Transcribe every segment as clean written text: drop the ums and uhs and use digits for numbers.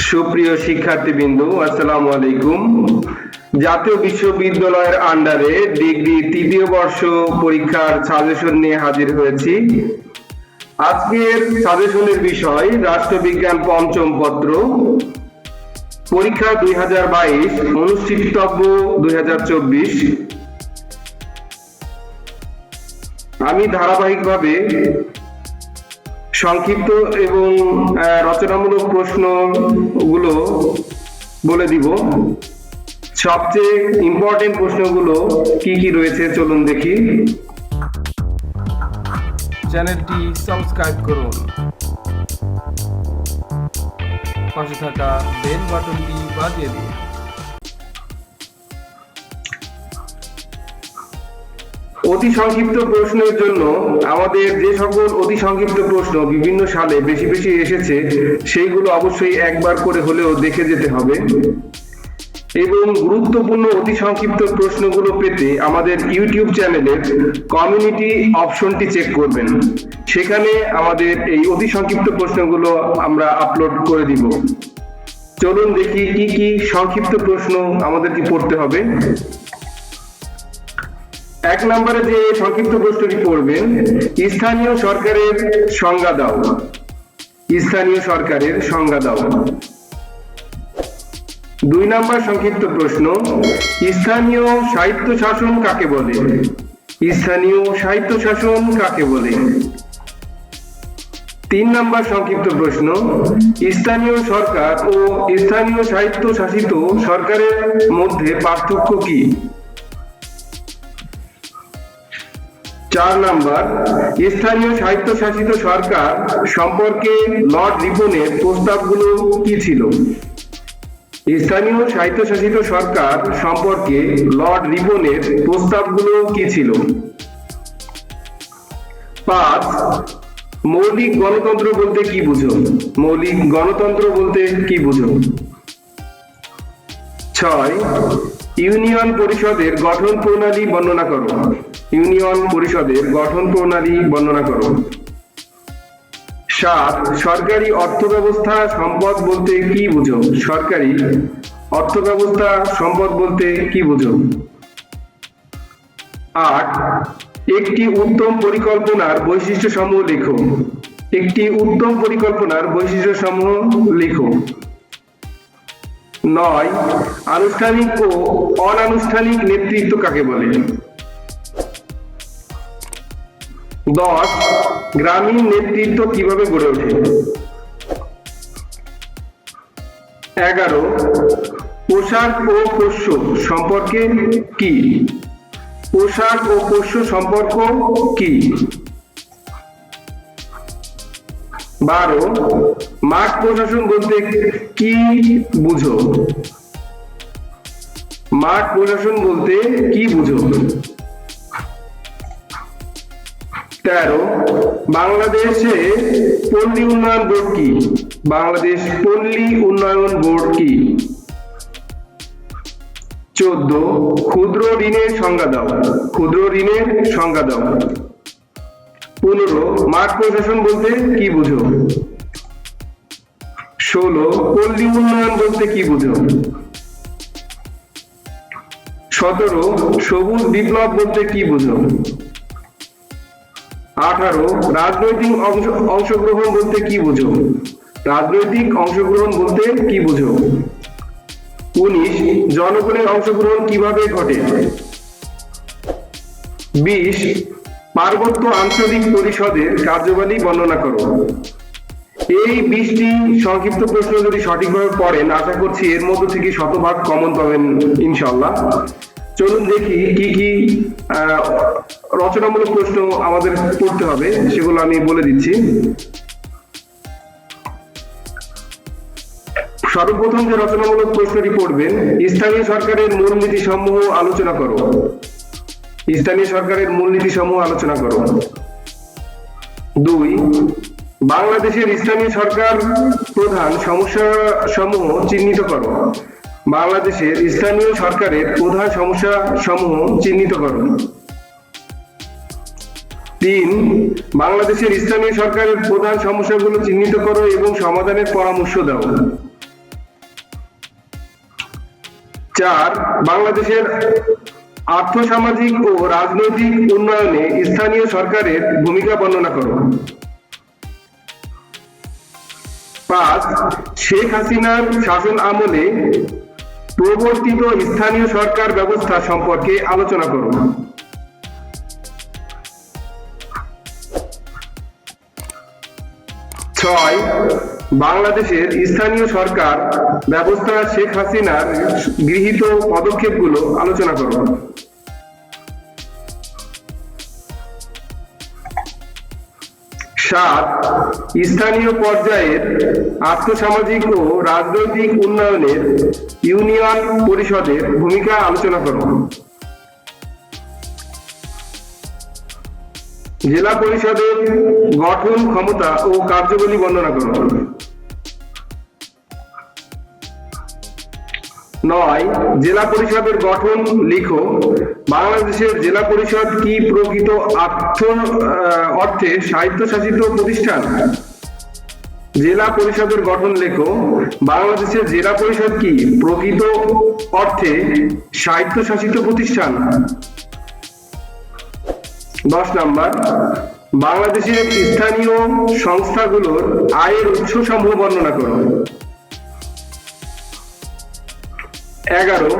সুপ্রিয় শিক্ষার্থীবৃন্দ, আসসালামু আলাইকুম। জাতীয় বিশ্ববিদ্যালয়ের আন্ডারে ডিগ্রি তৃতীয় বর্ষ পরীক্ষার সাজেশন নিয়ে হাজির হয়েছি। আজকের সাজেশনের বিষয় রাষ্ট্রবিজ্ঞান পঞ্চম পত্র, পরীক্ষা 2022, অনুষ্ঠিতব্য 2024। আমি ধারাবাহিকভাবে সংক্ষিপ্ত এবং রচনামূলক প্রশ্নগুলো বলে দিব। সবচেয়ে ইম্পর্টেন্ট প্রশ্নগুলো কি কি রয়েছে চলুন দেখি। চ্যানেলটি সাবস্ক্রাইব করুন, পাশে থাকা বেল বাটনটি বাজিয়ে দিন। অতি সংক্ষিপ্ত প্রশ্নের জন্য আমাদের যে সকল অতি সংক্ষিপ্ত প্রশ্ন বিভিন্ন সালে বেশি বেশি এসেছে সেইগুলো অবশ্যই একবার করে হলেও দেখে যেতে হবে এবং গুরুত্বপূর্ণ অতি সংক্ষিপ্ত প্রশ্নগুলো পেতে আমাদের ইউটিউব চ্যানেলের কমিউনিটি অপশনটি চেক করবেন। সেখানে আমাদের এই অতি সংক্ষিপ্ত প্রশ্নগুলো আমরা আপলোড করে দিব। চলুন দেখি কি কি সংক্ষিপ্ত প্রশ্ন আমাদেরকে পড়তে হবে। এক নম্বরে যে সংক্ষিপ্ত প্রশ্নটি পড়বেন, স্থানীয় সরকারের সংজ্ঞা দাও। স্থানীয় সরকারের সংজ্ঞা দাও। 2 নম্বর সংক্ষিপ্ত প্রশ্ন, স্থানীয় স্বায়ত্তশাসন কাকে বলে? স্থানীয় স্বায়ত্তশাসন কাকে বলে? 3 নম্বর সংক্ষিপ্ত প্রশ্ন, স্থানীয় সরকার ও স্থানীয় স্বায়ত্তশাসিত সরকারের মধ্যে পার্থক্য কি? 4 নম্বর, স্থানীয় স্বায়ত্তশাসিত সরকার সম্পর্কে লর্ড রিপনের প্রস্তাবগুলো কি ছিল? স্থানীয় স্বায়ত্তশাসিত সরকার সম্পর্কে লর্ড রিপনের প্রস্তাবগুলো কি ছিল? 5, মৌলিক গণতন্ত্র বলতে কি বুঝো? মৌলিক গণতন্ত্র বলতে কি বুঝো? 6, ইউনিয়ন পরিষদের গঠন প্রণালী বর্ণনা করো। ইউনিয়ন পরিষদের গঠন প্রণালী বর্ণনা করো। 7, সরকারি অর্থব্যবস্থা সম্পদ বলতে কি বুঝো? সরকারি অর্থব্যবস্থা সম্পদ বলতে কি বুঝো? 8, একটি উত্তম পরিকল্পনার বৈশিষ্ট্য সমূহ লেখো। একটি উত্তম পরিকল্পনার বৈশিষ্ট্য সমূহ লেখো। 9, আনুষ্ঠানিক ও অনানুষ্ঠানিক নেতৃত্ব কাকে বলে? 10, গ্রামীণ নেতৃত্ব কিভাবে গড়ে ওঠে? 11, পোশাক ও পোষ্য সম্পর্কে কি? পোশাক ও পোষ্য সম্পর্ক কি? 12, মাঠ প্রশাসন বলতে কি বুঝো? মাঠ প্রশাসন বলতে কি বুঝো? 13, বাংলাদেশে পল্লী উন্নয়ন বোর্ড কি? বাংলাদেশ পল্লী উন্নয়ন বোর্ড কি? 14, ক্ষুদ্র ঋণের সংজ্ঞা দাও। ক্ষুদ্র ঋণের সংজ্ঞা দাও। 15, মাঠ প্রশাসন বলতে কি বুঝো? 16, পল্লী উন্নয়ন বলতে কি বুঝো? 17, সবুজ বিপ্লব বলতে কি বুঝো? 18, রাজনৈতিক অংশগ্রহণ বলতে কি বুঝো? রাজনৈতিক অংশগ্রহণ বলতে কি বুঝো? 19, জনগণের অংশগ্রহণ কিভাবে ঘটে? 20, পার্বত্য আঞ্চলিক পরিষদের কার্যাবলী বর্ণনা করো। এই 20টি সংক্ষিপ্ত প্রশ্ন যদি সঠিকভাবে পড়েন, আশা করছি এর মধ্যে থেকে শতভাগ কমন পাবেন ইনশাআল্লাহ। চলুন দেখি কি কি রচনামূলক প্রশ্ন আমাদের পড়তে হবে, সেগুলো আমি বলে দিচ্ছি। সর্বপ্রথম যে রচনামূলক প্রশ্নটি পড়বেন, স্থানীয় সরকারের মূলনীতি সমূহ আলোচনা করো। স্থানীয় সরকারের মূলনীতি সমূহ আলোচনা করো। 2, বাংলাদেশের স্থানীয় সরকার প্রধান সমস্যা সমূহ চিহ্নিত করো। বাংলাদেশের স্থানীয় সরকারের প্রধান সমস্যা সমূহ চিহ্নিত করো। 3, বাংলাদেশের স্থানীয় সরকারের প্রধান সমস্যাগুলো চিহ্নিত করো এবং সমাধানের পরামর্শ দাও। 4, বাংলাদেশের আর্থসামাজিক ও রাজনৈতিক উন্নয়নে স্থানীয় সরকারের ভূমিকা বর্ণনা করো। 5, শেখ হাসিনার শাসন আমলে প্রবর্তিত স্থানীয় সরকার ব্যবস্থা সম্পর্কে আলোচনা করো। 6, বাংলাদেশের স্থানীয় সরকার ব্যবস্থা শেখ হাসিনার গৃহীত পদক্ষেপগুলো আলোচনা করো। 7, স্থানীয় পর্যায়ের আর্থসামাজিক ও রাজনৈতিক উন্নয়নের ইউনিয়ন পরিষদের ভূমিকা আলোচনা করো। জেলা পরিষদের গঠন ক্ষমতা ও কার্যাবলী বর্ণনা করো। 9, জেলা পরিষদের গঠন লিখো। বাংলাদেশের জেলা পরিষদ কি প্রকৃত অর্থে স্বায়ত্তশাসিত প্রতিষ্ঠান? জেলা পরিষদের গঠন লেখো। বাংলাদেশের জেলা পরিষদ কি প্রকৃত অর্থে স্বায়ত্তশাসিত প্রতিষ্ঠান? 10 নাম্বার, বাংলাদেশের স্থানীয় সংস্থাগুলোর আয়ের উৎসসমূহ বর্ণনা করো। 11,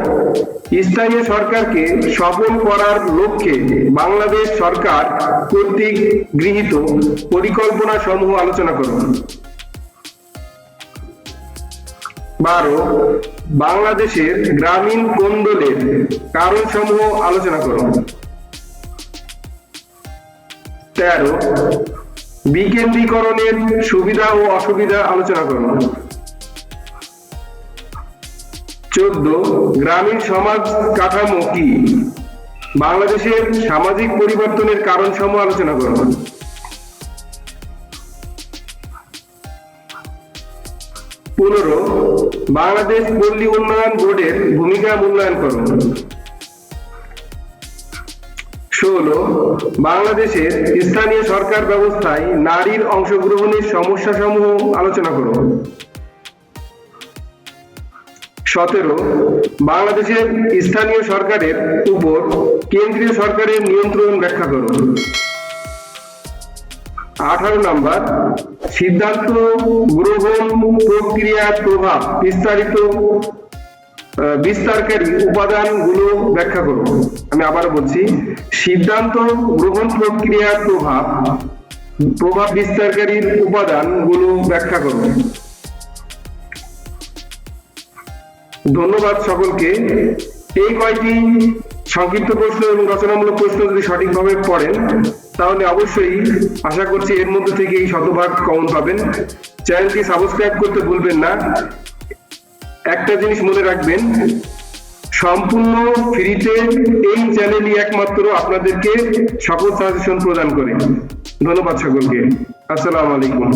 স্থানীয় সরকারকে সফল করার লক্ষ্যে বাংলাদেশ সরকার কর্তৃক গৃহীত পরিকল্পনা সমূহ আলোচনা করো। 12, বাংলাদেশের গ্রামীণ কোন্দলের কারণ সমূহ আলোচনা করো। 13, বিকেন্দ্রীকরণের সুবিধা ও অসুবিধা আলোচনা করো। 14, গ্রামীণ সমাজ কাঠামো কি? বাংলাদেশের সামাজিক পরিবর্তনের কারণ সমূহ আলোচনা করো। 15, বাংলাদেশ পল্লী উন্নয়ন বোর্ডের ভূমিকা মূল্যায়ন করো। 16, বাংলাদেশের স্থানীয় সরকার ব্যবস্থায় নারীর অংশগ্রহণের সমস্যা সমূহ আলোচনা করো। 17, বাংলাদেশের স্থানীয় সরকারের উপর কেন্দ্রীয় সরকারের নিয়ন্ত্রণ ব্যাখ্যা করো। 18 নাম্বার, সিদ্ধান্ত গ্রহণ প্রক্রিয়ার প্রভাব বিস্তারকারী উপাদানগুলো ব্যাখ্যা করো। আমি আবারও বলছি, সিদ্ধান্ত গ্রহণ প্রক্রিয়ার প্রভাব বিস্তারকারী উপাদানগুলো ব্যাখ্যা করো। ধন্যবাদ সকলকে। এই কয়টি সংক্ষিপ্ত প্রশ্ন এবং রচনামূলক প্রশ্ন যদি সঠিকভাবে পড়েন তাহলে অবশ্যই আশা করছি এর মধ্যে থেকেই শতভাগ কমন পাবেন। চ্যানেলটি সাবস্ক্রাইব করতে ভুলবেন না। একটা জিনিস মনে রাখবেন, সম্পূর্ণ ফ্রিতে এই চ্যানেলই একমাত্র আপনাদেরকে সকল সাজেশন প্রদান করে। ধন্যবাদ সকলকে। আসসালামু আলাইকুম।